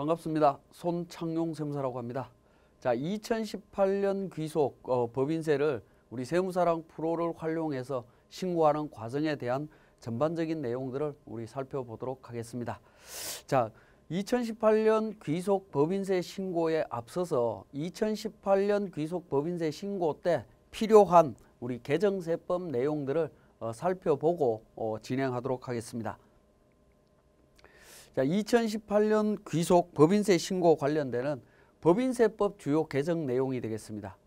반갑습니다. 손창용 세무사라고 합니다. 자, 2018년 귀속 법인세를 우리 세무사랑 프로를 활용해서 신고하는 과정에 대한 전반적인 내용들을 우리 살펴보도록 하겠습니다. 자, 2018년 귀속 법인세 신고에 앞서서 2018년 귀속 법인세 신고 때 필요한 우리 개정세법 내용들을 살펴보고 진행하도록 하겠습니다. 자, 2018년 귀속 법인세 신고 관련되는 법인세법 주요 개정 내용이 되겠습니다.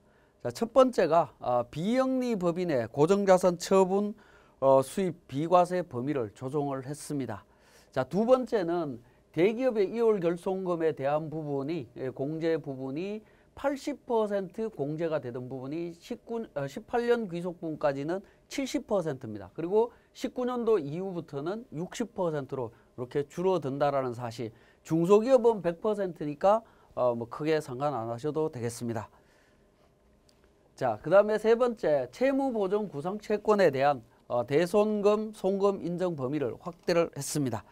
자, 첫 번째가 비영리 법인의 고정자산 처분 수입 비과세 범위를 조정을 했습니다. 자, 두 번째는 대기업의 이월 결손금에 대한 부분이 공제 부분이 80% 공제가 되던 부분이 18년 귀속분까지는 70%입니다. 그리고 19년도 이후부터는 60%로 이렇게 줄어든다라는 사실. 중소기업은 100%니까 뭐 크게 상관 안 하셔도 되겠습니다. 자, 그 다음에 세 번째, 채무보증 구상채권에 대한 대손금, 송금 인정 범위를 확대를 했습니다.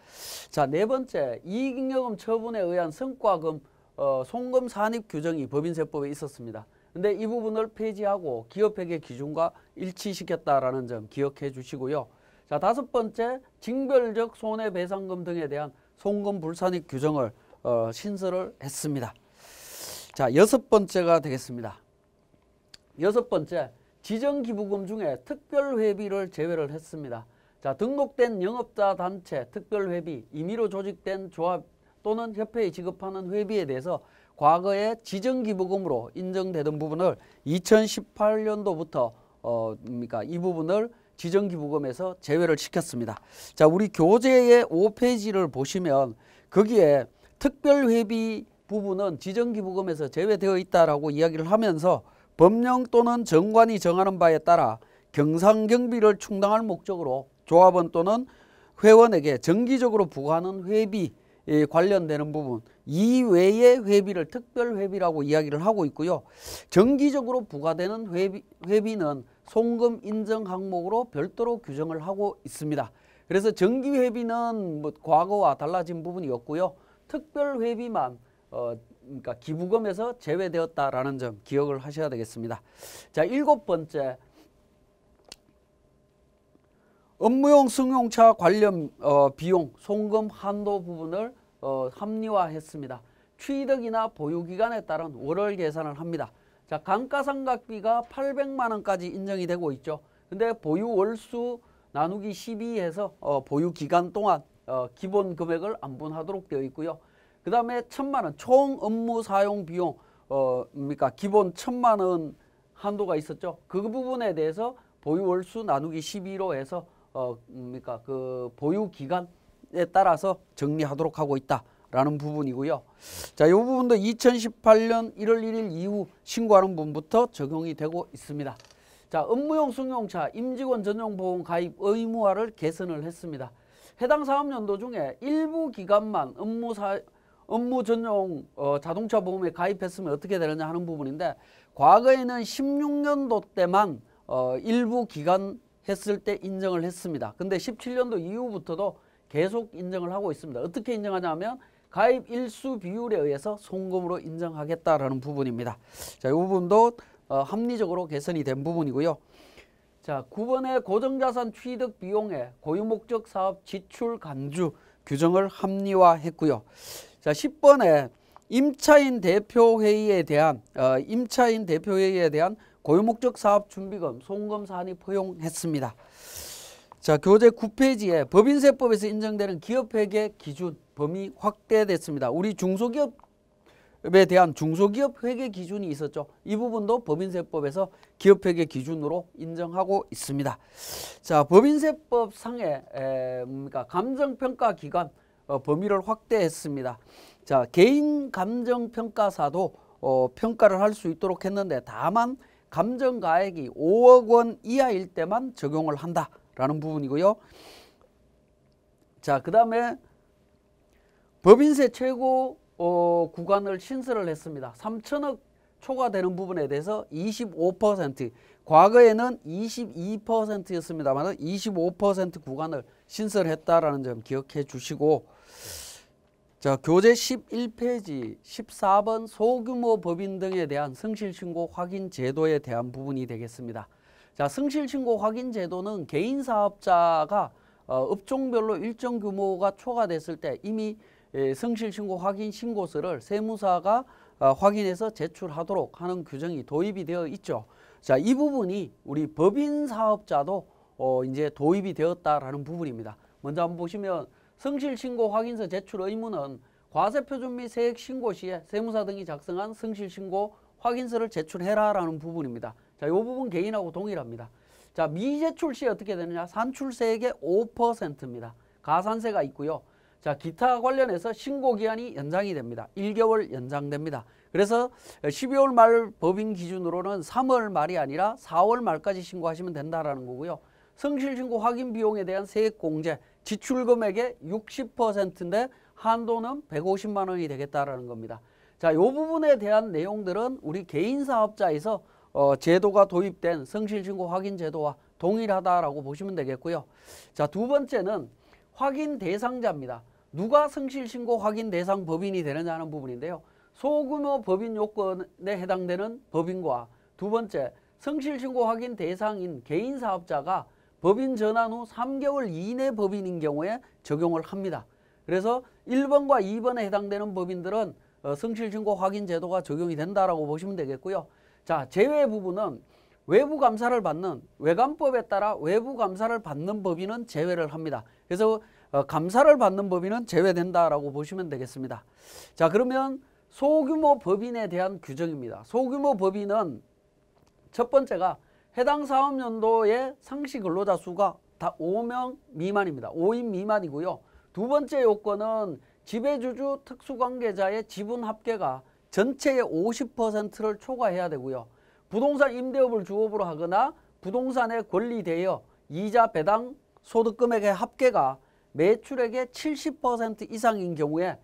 자, 네 번째, 이익잉여금 처분에 의한 성과금 송금 산입 규정이 법인세법에 있었습니다. 근데 이 부분을 폐지하고 기업회계 기준과 일치시켰다라는 점 기억해 주시고요. 자, 다섯 번째, 징별적 손해배상금 등에 대한 송금 불산입 규정을 신설을 했습니다. 자, 여섯 번째가 되겠습니다. 여섯 번째, 지정기부금 중에 특별회비를 제외를 했습니다. 자, 등록된 영업자 단체 특별회비, 임의로 조직된 조합 또는 협회에 지급하는 회비에 대해서 과거에 지정기부금으로 인정되던 부분을 2018년도부터 이 부분을 지정기부금에서 제외를 시켰습니다. 자, 우리 교재의 5페이지를 보시면 거기에 특별회비 부분은 지정기부금에서 제외되어 있다라고 이야기를 하면서 법령 또는 정관이 정하는 바에 따라 경상경비를 충당할 목적으로 조합원 또는 회원에게 정기적으로 부과하는 회비 관련되는 부분 이외의 회비를 특별회비라고 이야기를 하고 있고요. 정기적으로 부과되는 회비는 송금 인정 항목으로 별도로 규정을 하고 있습니다. 그래서 정기회비는 뭐 과거와 달라진 부분이 없고요. 특별회비만 그러니까 기부금에서 제외되었다라는 점 기억을 하셔야 되겠습니다. 자, 일곱 번째, 업무용 승용차 관련 비용 송금 한도 부분을 합리화했습니다. 취득이나 보유기간에 따른 월월 계산을 합니다. 자, 감가상각비가 800만 원까지 인정이 되고 있죠. 근데 보유 월수 나누기 12해서 보유 기간 동안 기본 금액을 안분하도록 되어 있고요. 그 다음에 1000만 원 총 업무 사용 비용 기본 1000만 원 한도가 있었죠. 그 부분에 대해서 보유 월수 나누기 12로 해서 그 보유 기간에 따라서 정리하도록 하고 있다라는 부분이고요. 자, 이 부분도 2018년 1월 1일 이후 신고하는 부분부터 적용이 되고 있습니다. 자, 업무용 승용차 임직원 전용 보험 가입 의무화를 개선을 했습니다. 해당 사업연도 중에 일부 기간만 업무 전용 자동차 보험에 가입했으면 어떻게 되느냐 하는 부분인데, 과거에는 16년도 때만 일부 기간 했을 때 인정을 했습니다. 근데 17년도 이후부터도 계속 인정을 하고 있습니다. 어떻게 인정하냐면 가입 일수 비율에 의해서 송금으로 인정하겠다라는 부분입니다. 자, 이 부분도 합리적으로 개선이 된 부분이고요. 자, 9번의 고정자산 취득 비용의 고유목적 사업 지출 간주 규정을 합리화했고요. 자, 10번에 임차인 대표회의에 대한 고유목적 사업 준비금 송금 산입 허용했습니다. 자, 교재 9페이지에 법인세법에서 인정되는 기업회계 기준 범위 확대됐습니다. 우리 중소기업에 대한 중소기업 회계 기준이 있었죠. 이 부분도 법인세법에서 기업회계 기준으로 인정하고 있습니다. 자, 법인세법 상의 감정평가 기관 범위를 확대했습니다. 자, 개인 감정평가사도 평가를 할 수 있도록 했는데, 다만 감정가액이 5억 원 이하일 때만 적용을 한다라는 부분이고요. 자, 그 다음에 법인세 최고 구간을 신설을 했습니다. 3천억 초과되는 부분에 대해서 25%, 과거에는 22%였습니다만 25% 구간을 신설했다라는 점 기억해 주시고, 자, 교재 11페이지 14번 소규모 법인 등에 대한 성실신고 확인 제도에 대한 부분이 되겠습니다. 자, 성실신고 확인 제도는 개인 사업자가 업종별로 일정 규모가 초과됐을 때 이미 성실신고 확인 신고서를 세무사가 확인해서 제출하도록 하는 규정이 도입이 되어 있죠. 자, 이 부분이 우리 법인 사업자도 이제 도입이 되었다라는 부분입니다. 먼저 한번 보시면 성실신고 확인서 제출 의무는 과세표준 및 세액 신고 시에 세무사 등이 작성한 성실신고 확인서를 제출해라라는 부분입니다. 자, 이 부분 개인하고 동일합니다. 자, 미제출 시에 어떻게 되느냐? 산출세액의 5%입니다. 가산세가 있고요. 자, 기타 관련해서 신고기한이 연장이 됩니다. 1개월 연장됩니다. 그래서 12월 말 법인 기준으로는 3월 말이 아니라 4월 말까지 신고하시면 된다라는 거고요. 성실신고 확인 비용에 대한 세액 공제, 지출 금액의 60%인데 한도는 150만 원이 되겠다라는 겁니다. 자, 이 부분에 대한 내용들은 우리 개인 사업자에서 제도가 도입된 성실신고 확인 제도와 동일하다라고 보시면 되겠고요. 자, 두 번째는 확인 대상자입니다. 누가 성실신고 확인 대상 법인이 되느냐 하는 부분인데요. 소규모 법인 요건에 해당되는 법인과 두 번째 성실신고 확인 대상인 개인 사업자가 법인 전환 후 3개월 이내 법인인 경우에 적용을 합니다. 그래서 1번과 2번에 해당되는 법인들은 성실신고 확인 제도가 적용이 된다라고 보시면 되겠고요. 자, 제외 부분은 외부 감사를 받는 외감법에 따라 외부 감사를 받는 법인은 제외를 합니다. 그래서 감사를 받는 법인은 제외된다라고 보시면 되겠습니다. 자, 그러면 소규모 법인에 대한 규정입니다. 소규모 법인은 첫 번째가 해당 사업연도의 상시 근로자 수가 다 5명 미만입니다. 5인 미만이고요. 두 번째 요건은 지배주주 특수관계자의 지분 합계가 전체의 50%를 초과해야 되고요. 부동산 임대업을 주업으로 하거나 부동산에 권리되어 이자 배당 소득금액의 합계가 매출액의 70% 이상인 경우에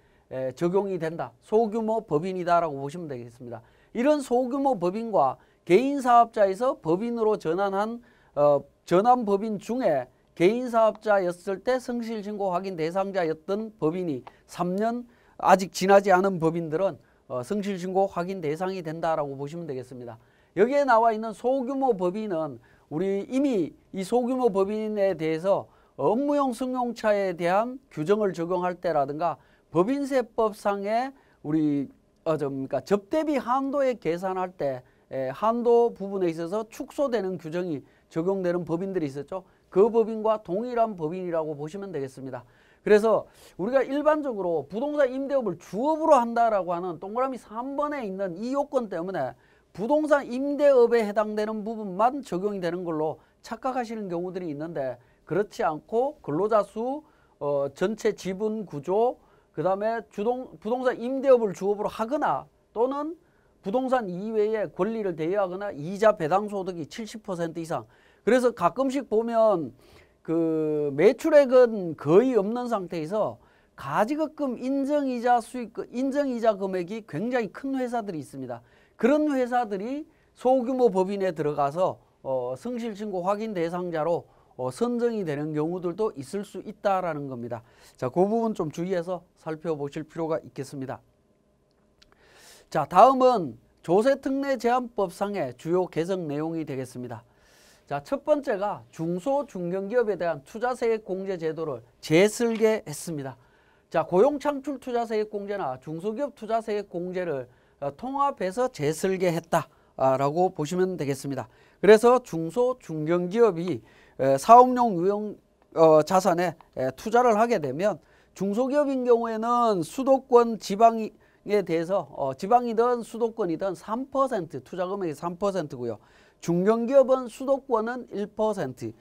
적용이 된다. 소규모 법인이다라고 보시면 되겠습니다. 이런 소규모 법인과 개인 사업자에서 법인으로 전환한 전환 법인 중에 개인 사업자였을 때 성실신고 확인 대상자였던 법인이 3년 아직 지나지 않은 법인들은 성실신고 확인 대상이 된다라고 보시면 되겠습니다. 여기에 나와 있는 소규모 법인은 우리 이미 이 소규모 법인에 대해서 업무용 승용차에 대한 규정을 적용할 때라든가 법인세법상의 우리 접대비 한도에 계산할 때 한도 부분에 있어서 축소되는 규정이 적용되는 법인들이 있었죠. 그 법인과 동일한 법인이라고 보시면 되겠습니다. 그래서 우리가 일반적으로 부동산 임대업을 주업으로 한다라고 하는 동그라미 3번에 있는 이 요건 때문에 부동산 임대업에 해당되는 부분만 적용이 되는 걸로 착각하시는 경우들이 있는데 그렇지 않고 근로자 수, 전체 지분 구조, 그 다음에 부동산 임대업을 주업으로 하거나 또는 부동산 이외에 권리를 대여하거나 이자 배당 소득이 70% 이상. 그래서 가끔씩 보면 그 매출액은 거의 없는 상태에서 가지급금 인정이자 수익, 인정이자 금액이 굉장히 큰 회사들이 있습니다. 그런 회사들이 소규모 법인에 들어가서 성실신고 확인 대상자로 선정이 되는 경우들도 있을 수 있다라는 겁니다. 자, 그 부분 좀 주의해서 살펴보실 필요가 있겠습니다. 자, 다음은 조세특례제한법상의 주요 개정 내용이 되겠습니다. 자, 첫 번째가 중소중견기업에 대한 투자세액공제 제도를 재설계했습니다. 자, 고용창출투자세액공제나 중소기업 투자세액공제를 통합해서 재설계했다라고 보시면 되겠습니다. 그래서 중소중견기업이 사업용 유형 자산에 투자를 하게 되면 중소기업인 경우에는 수도권 지방에 대해서 지방이든 수도권이든 3% 투자금액이 3%고요. 중견기업은 수도권은 1%,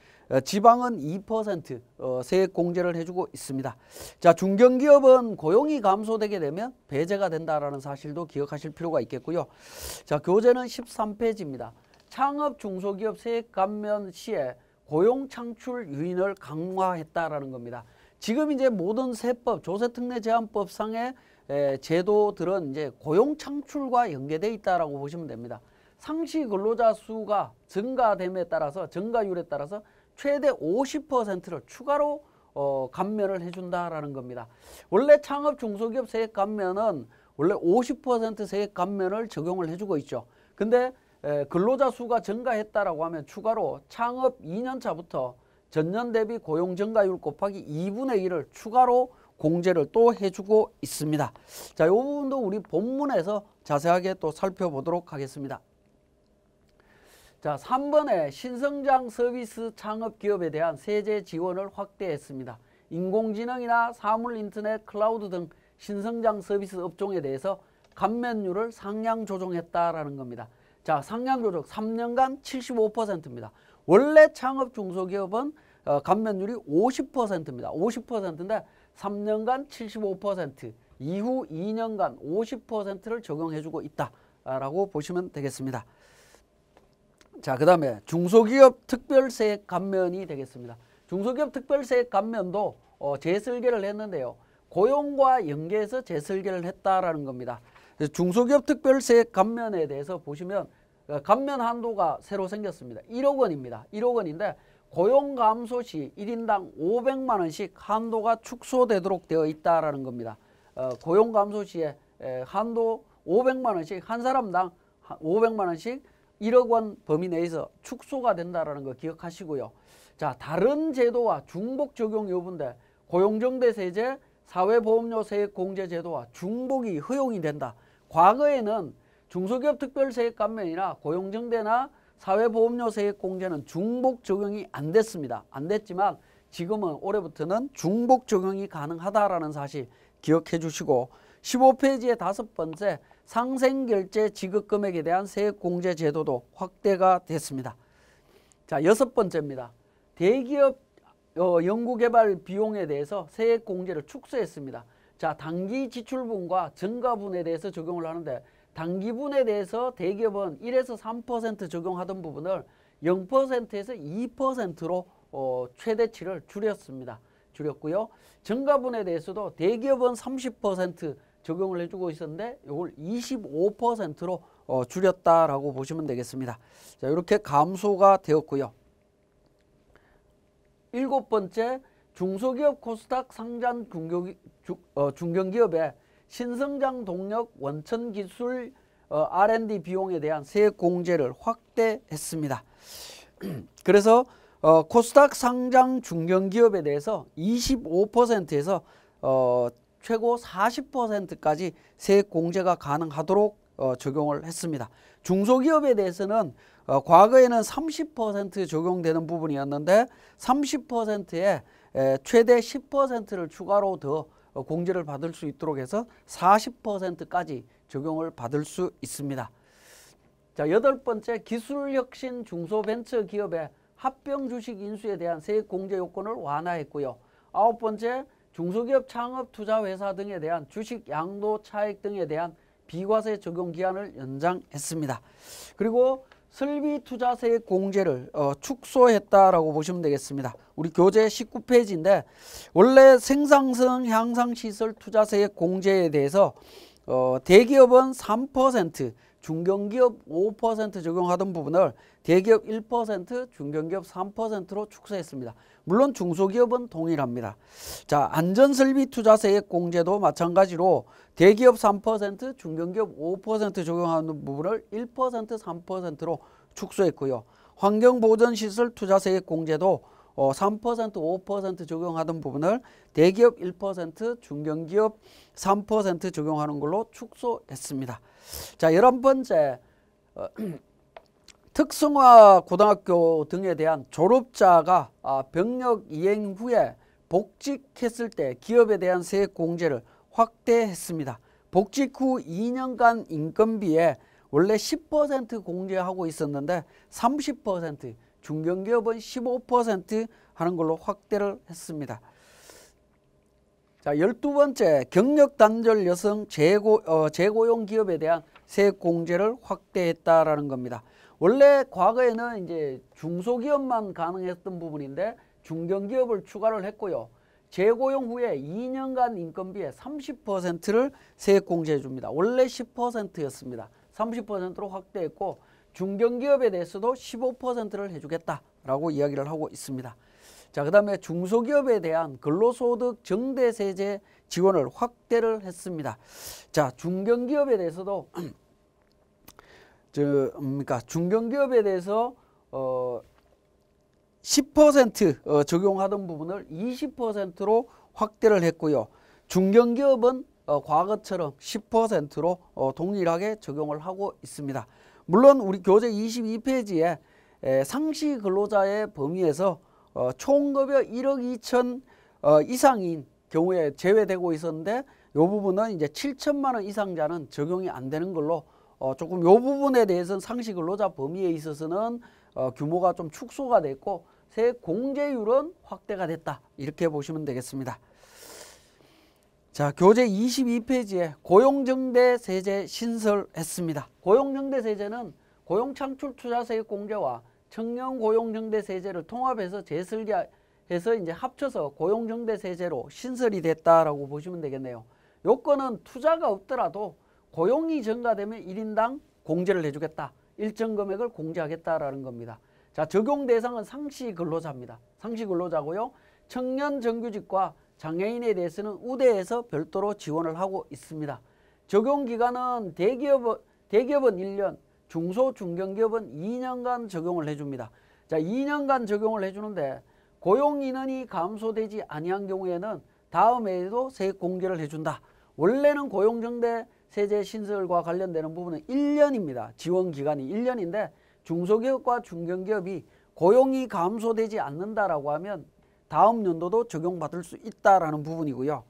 지방은 2% 세액 공제를 해주고 있습니다. 자, 중견기업은 고용이 감소되게 되면 배제가 된다라는 사실도 기억하실 필요가 있겠고요. 자, 교재는 13페이지입니다. 창업 중소기업 세액 감면 시에 고용 창출 유인을 강화했다라는 겁니다. 지금 이제 모든 세법, 조세특례제한법상의 제도들은 이제 고용 창출과 연계되어 있다라고 보시면 됩니다. 상시 근로자 수가 증가됨에 따라서 증가율에 따라서 최대 50%를 추가로 감면을 해준다라는 겁니다. 원래 창업 중소기업 세액 감면은 원래 50% 세액 감면을 적용을 해주고 있죠. 근데 근로자 수가 증가했다라고 하면 추가로 창업 2년 차부터 전년 대비 고용 증가율 곱하기 2분의 1을 추가로 공제를 또 해주고 있습니다. 자, 이 부분도 우리 본문에서 자세하게 또 살펴보도록 하겠습니다. 자, 3번에 신성장 서비스 창업 기업에 대한 세제 지원을 확대했습니다. 인공지능이나 사물 인터넷, 클라우드 등 신성장 서비스 업종에 대해서 감면율을 상향 조정했다라는 겁니다. 자, 상향 조정 3년간 75%입니다. 원래 창업 중소기업은 감면율이 50%입니다. 50%인데 3년간 75%, 이후 2년간 50%를 적용해주고 있다라고 보시면 되겠습니다. 자, 그 다음에 중소기업 특별세액 감면이 되겠습니다. 중소기업 특별세액 감면도 재설계를 했는데요. 고용과 연계해서 재설계를 했다라는 겁니다. 중소기업 특별세액 감면에 대해서 보시면 감면 한도가 새로 생겼습니다. 1억 원입니다. 1억 원인데 고용 감소 시 1인당 500만 원씩 한도가 축소되도록 되어 있다라는 겁니다. 고용 감소 시에 한도 500만 원씩 한 사람당 500만 원씩 1억 원 범위 내에서 축소가 된다라는 거 기억하시고요. 자, 다른 제도와 중복 적용 여부인데 고용정대세제, 사회보험료 세액 공제 제도와 중복이 허용이 된다. 과거에는 중소기업 특별세액 감면이나 고용정대나 사회보험료 세액 공제는 중복 적용이 안 됐습니다. 안 됐지만 지금은 올해부터는 중복 적용이 가능하다라는 사실 기억해 주시고 15페이지의 5번째 상생결제 지급금액에 대한 세액 공제 제도도 확대가 됐습니다. 자, 6번째입니다. 대기업 연구개발 비용에 대해서 세액 공제를 축소했습니다. 자, 단기 지출분과 증가분에 대해서 적용을 하는데 단기분에 대해서 대기업은 1에서 3% 적용하던 부분을 0%에서 2%로 최대치를 줄였습니다. 줄였고요. 증가분에 대해서도 대기업은 30% 적용을 해주고 있었는데 이걸 25%로 줄였다라고 보시면 되겠습니다. 자, 이렇게 감소가 되었고요. 7번째, 중소기업 코스닥 상장 중견기업의 신성장 동력 원천 기술 R&D 비용에 대한 세액 공제를 확대했습니다. 그래서 코스닥 상장 중견기업에 대해서 25%에서 최고 40%까지 세액 공제가 가능하도록 적용을 했습니다. 중소기업에 대해서는 과거에는 30% 적용되는 부분이었는데 30%에 최대 10%를 추가로 더 공제를 받을 수 있도록 해서 40%까지 적용을 받을 수 있습니다. 자, 8번째, 기술혁신 중소벤처기업의 합병 주식 인수에 대한 세액 공제 요건을 완화했고요. 9번째, 중소기업 창업 투자회사 등에 대한 주식 양도 차익 등에 대한 비과세 적용 기한을 연장했습니다. 그리고 설비 투자세액 공제를 축소했다라고 보시면 되겠습니다. 우리 교재 19페이지인데 원래 생산성 향상시설 투자세액 공제에 대해서 대기업은 3%, 중견기업 5% 적용하던 부분을 대기업 1%, 중견기업 3%로 축소했습니다. 물론 중소기업은 동일합니다. 자, 안전설비 투자세액 공제도 마찬가지로 대기업 3%, 중견기업 5% 적용하는 부분을 1%, 3%로 축소했고요. 환경보전시설 투자세액 공제도 3%, 5% 적용하던 부분을 대기업 1%, 중견기업 3% 적용하는 걸로 축소했습니다. 자, 11번째, 특성화 고등학교 등에 대한 졸업자가 병력 이행 후에 복직했을 때 기업에 대한 세액 공제를 확대했습니다. 복직 후 2년간 인건비에 원래 10% 공제하고 있었는데 30%, 중견기업은 15% 하는 걸로 확대를 했습니다. 자, 12번째, 경력단절 여성 재고용 기업에 대한 세액 공제를 확대했다라는 겁니다. 원래 과거에는 이제 중소기업만 가능했던 부분인데 중견기업을 추가를 했고요. 재고용 후에 2년간 인건비의 30%를 세액 공제해 줍니다. 원래 10%였습니다. 30%로 확대했고 중견기업에 대해서도 15%를 해주겠다라고 이야기를 하고 있습니다. 자, 그다음에 중소기업에 대한 근로소득 정대세제 지원을 확대를 했습니다. 자, 중견기업에 대해서도 중견기업에 대해서 10% 적용하던 부분을 20%로 확대를 했고요. 중견기업은 과거처럼 10%로 동일하게 적용을 하고 있습니다. 물론 우리 교재 22페이지에 상시 근로자의 범위에서 총급여 1억 2천 이상인 경우에 제외되고 있었는데 이 부분은 이제 7천만 원 이상자는 적용이 안 되는 걸로 조금 이 부분에 대해서는 상시 근로자 범위에 있어서는 규모가 좀 축소가 됐고 세액 공제율은 확대가 됐다. 이렇게 보시면 되겠습니다. 자, 교재 22페이지에 고용정대세제 신설했습니다. 고용정대세제는 고용창출투자세액 공제와 청년고용정대세제를 통합해서 재설계해서 이제 합쳐서 고용정대세제로 신설이 됐다라고 보시면 되겠네요. 요건은 투자가 없더라도 고용이 증가되면 1인당 공제를 해주겠다. 일정 금액을 공제하겠다라는 겁니다. 자, 적용 대상은 상시 근로자입니다. 상시 근로자고요. 청년 정규직과 장애인에 대해서는 우대에서 별도로 지원을 하고 있습니다. 적용 기간은 대기업은 1년, 중소 중견기업은 2년간 적용을 해줍니다. 자, 2년간 적용을 해주는데 고용 인원이 감소되지 아니한 경우에는 다음 해에도 세액 공제를 해준다. 원래는 고용정대세제 신설과 관련되는 부분은 1년입니다. 지원 기간이 1년인데 중소기업과 중견기업이 고용이 감소되지 않는다라고 하면 다음 연도도 적용받을 수 있다라는 부분이고요.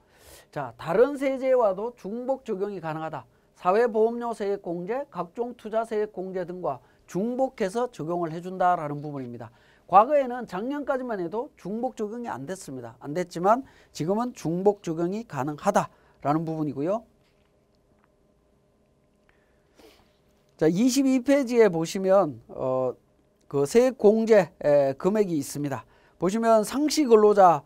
자, 다른 세제와도 중복 적용이 가능하다. 사회보험료 세액 공제, 각종 투자 세액 공제 등과 중복해서 적용을 해준다라는 부분입니다. 과거에는 작년까지만 해도 중복 적용이 안 됐습니다. 안 됐지만 지금은 중복 적용이 가능하다라는 부분이고요. 자, 22페이지에 보시면 그 세액 공제 금액이 있습니다. 보시면 상시 근로자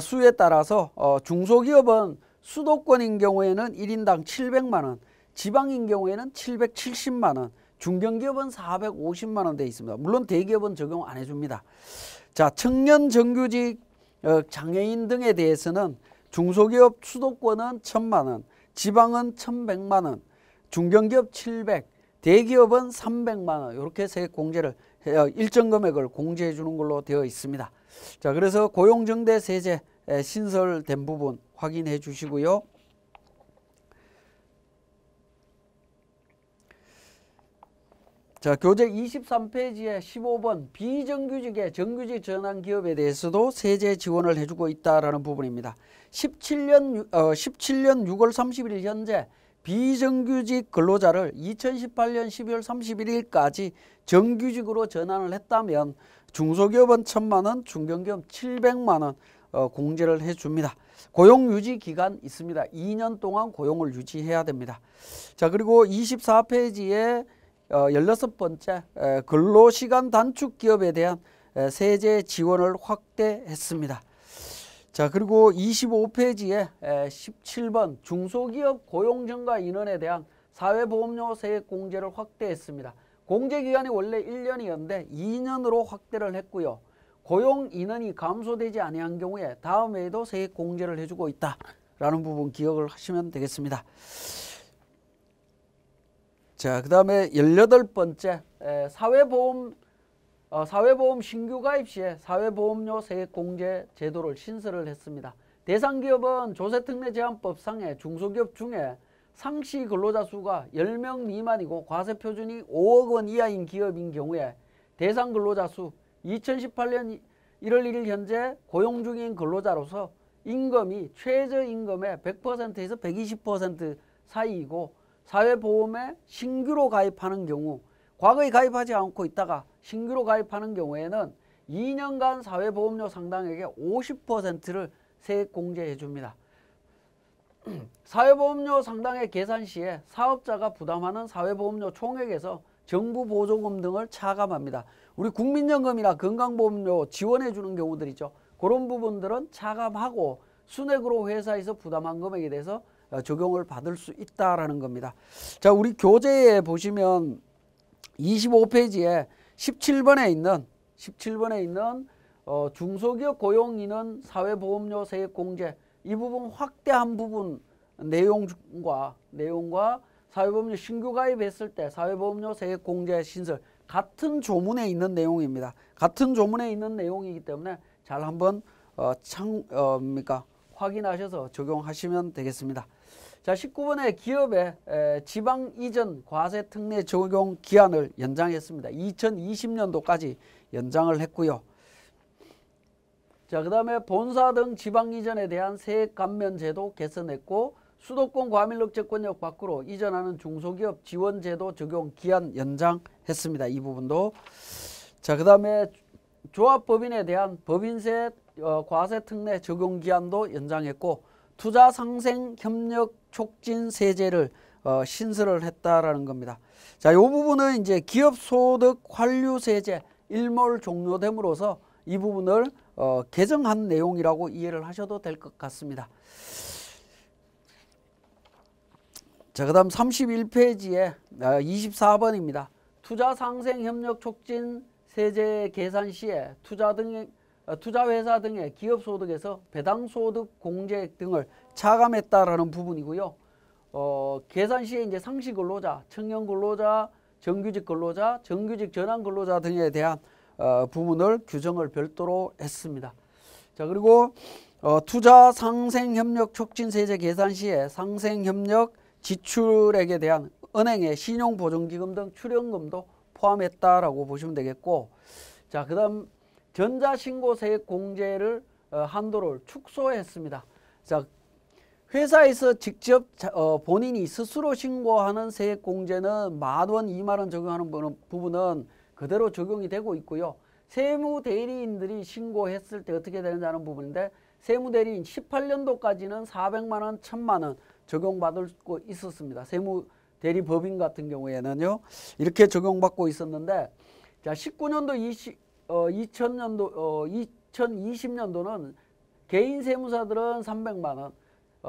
수에 따라서 중소기업은 수도권인 경우에는 1인당 700만 원, 지방인 경우에는 770만 원, 중견기업은 450만 원 돼 있습니다. 물론 대기업은 적용 안 해줍니다. 자, 청년 정규직 장애인 등에 대해서는 중소기업 수도권은 1000만 원, 지방은 1100만 원, 중견기업 700, 대기업은 300만 원 이렇게 세액 공제를 일정 금액을 공제해 주는 걸로 되어 있습니다. 자, 그래서 고용정대세제 신설된 부분 확인해 주시고요. 자, 교재 23페이지에 15번 비정규직의 정규직 전환 기업에 대해서도 세제 지원을 해주고 있다라는 부분입니다. 17년 6월 31일 현재 비정규직 근로자를 2018년 12월 31일까지 정규직으로 전환을 했다면 중소기업은 1000만 원, 중견기업 700만 원 공제를 해줍니다. 고용 유지 기간 있습니다. 2년 동안 고용을 유지해야 됩니다. 자, 그리고 24페이지에 16번째 근로시간 단축 기업에 대한 세제 지원을 확대했습니다. 자, 그리고 25페이지에 17번 중소기업 고용증가 인원에 대한 사회보험료 세액 공제를 확대했습니다. 공제기간이 원래 1년이었는데 2년으로 확대를 했고요. 고용 인원이 감소되지 아니한 경우에 다음 해에도 세액 공제를 해주고 있다라는 부분 기억을 하시면 되겠습니다. 자, 그 다음에 18번째 사회보험 신규 가입 시에 사회보험료 세액 공제 제도를 신설을 했습니다. 대상 기업은 조세특례제한법상의 중소기업 중에 상시 근로자 수가 10명 미만이고 과세 표준이 5억 원 이하인 기업인 경우에 대상 근로자 수 2018년 1월 1일 현재 고용 중인 근로자로서 임금이 최저임금의 100%에서 120% 사이이고 사회보험에 신규로 가입하는 경우 과거에 가입하지 않고 있다가 신규로 가입하는 경우에는 2년간 사회보험료 상당액의 50%를 세액 공제해 줍니다. 사회보험료 상당액 계산 시에 사업자가 부담하는 사회보험료 총액에서 정부 보조금 등을 차감합니다. 우리 국민연금이나 건강보험료 지원해 주는 경우들 있죠. 그런 부분들은 차감하고 순액으로 회사에서 부담한 금액에 대해서 적용을 받을 수 있다라는 겁니다. 자, 우리 교재에 보시면 25페이지에 17번에 있는 중소기업 고용인원 사회보험료 세액공제 이 부분 확대한 부분 내용과 사회보험료 신규 가입했을 때 사회보험료 세액공제 신설 같은 조문에 있는 내용입니다. 같은 조문에 있는 내용이기 때문에 잘 한번 확인하셔서 적용하시면 되겠습니다. 자, 19번에 기업의 지방 이전 과세 특례 적용 기한을 연장했습니다. 2020년도까지 연장을 했고요. 자, 그 다음에 본사 등 지방 이전에 대한 세액 감면 제도 개선했고 수도권 과밀록 채권역 밖으로 이전하는 중소기업 지원 제도 적용 기한 연장했습니다. 이 부분도. 자, 그 다음에 조합법인에 대한 법인세 과세 특례 적용 기한도 연장했고 투자 상생 협력 촉진 세제를 신설을 했다라는 겁니다. 자, 이 부분은 이제 기업 소득 환류 세제 일몰 종료됨으로써 이 부분을 개정한 내용이라고 이해를 하셔도 될 것 같습니다. 자, 그 다음 31페이지에 24번입니다. 투자 상생 협력 촉진 세제 계산 시에 투자회사 등의 기업 소득에서 배당 소득 공제액 등을 차감했다라는 부분이고요. 계산 시에 이제 상시 근로자, 청년 근로자, 정규직 근로자, 정규직 전환 근로자 등에 대한 부분을 규정을 별도로 했습니다. 자, 그리고 투자 상생 협력 촉진 세제 계산 시에 상생 협력 지출액에 대한 은행의 신용보증기금 등 출연금도 포함했다라고 보시면 되겠고, 자, 그다음 전자신고세액 공제를 한도를 축소했습니다. 자, 회사에서 직접 본인이 스스로 신고하는 세액 공제는 10,000원, 20,000원 적용하는 부분은 그대로 적용이 되고 있고요. 세무대리인들이 신고했을 때 어떻게 되는지 하는 부분인데 세무대리인 18년도까지는 400만원, 1,000만원 적용받을 수 있었습니다. 세무대리법인 같은 경우에는요. 이렇게 적용받고 있었는데 자, 19년도 2020년도는 개인 세무사들은 300만원,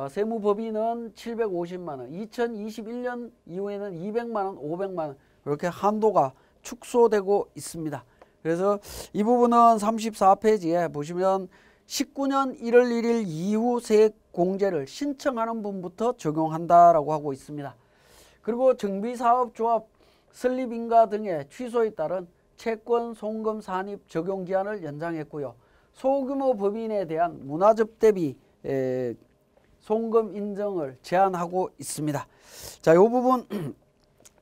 세무법인은 750만원, 2021년 이후에는 200만원, 500만원 이렇게 한도가 축소되고 있습니다. 그래서 이 부분은 34페이지에 보시면 19년 1월 1일 이후 세액 공제를 신청하는 분부터 적용한다라고 하고 있습니다. 그리고 정비사업조합 설립인가 등의 취소에 따른 채권 송금 산입 적용 기한을 연장했고요. 소규모 법인에 대한 문화접대비 송금 인정을 제한하고 있습니다. 자, 이 부분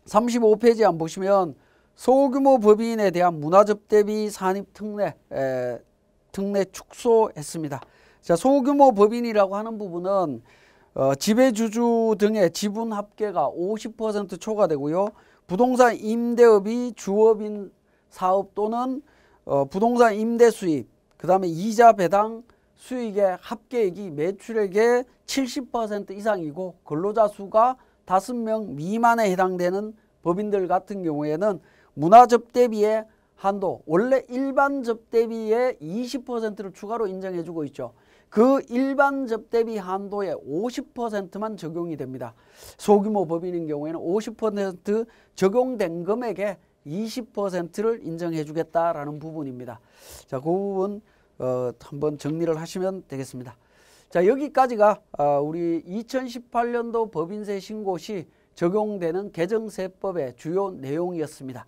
35페이지 한번 보시면 소규모 법인에 대한 문화접대비 산입 특례 축소했습니다. 자, 소규모 법인이라고 하는 부분은 지배주주 등의 지분 합계가 50% 초과되고요. 부동산 임대업이 주업인 사업 또는 부동산 임대 수입, 그 다음에 이자 배당 수익의 합계액이 매출액의 70% 이상이고 근로자 수가 5명 미만에 해당되는 법인들 같은 경우에는 문화접대비의 한도, 원래 일반 접대비의 20%를 추가로 인정해주고 있죠. 그 일반 접대비 한도의 50%만 적용이 됩니다. 소규모 법인인 경우에는 50% 적용된 금액의 20%를 인정해 주겠다라는 부분입니다. 자, 그 부분 한번 정리를 하시면 되겠습니다. 자, 여기까지가 우리 2018년도 법인세 신고 시 적용되는 개정세법의 주요 내용이었습니다.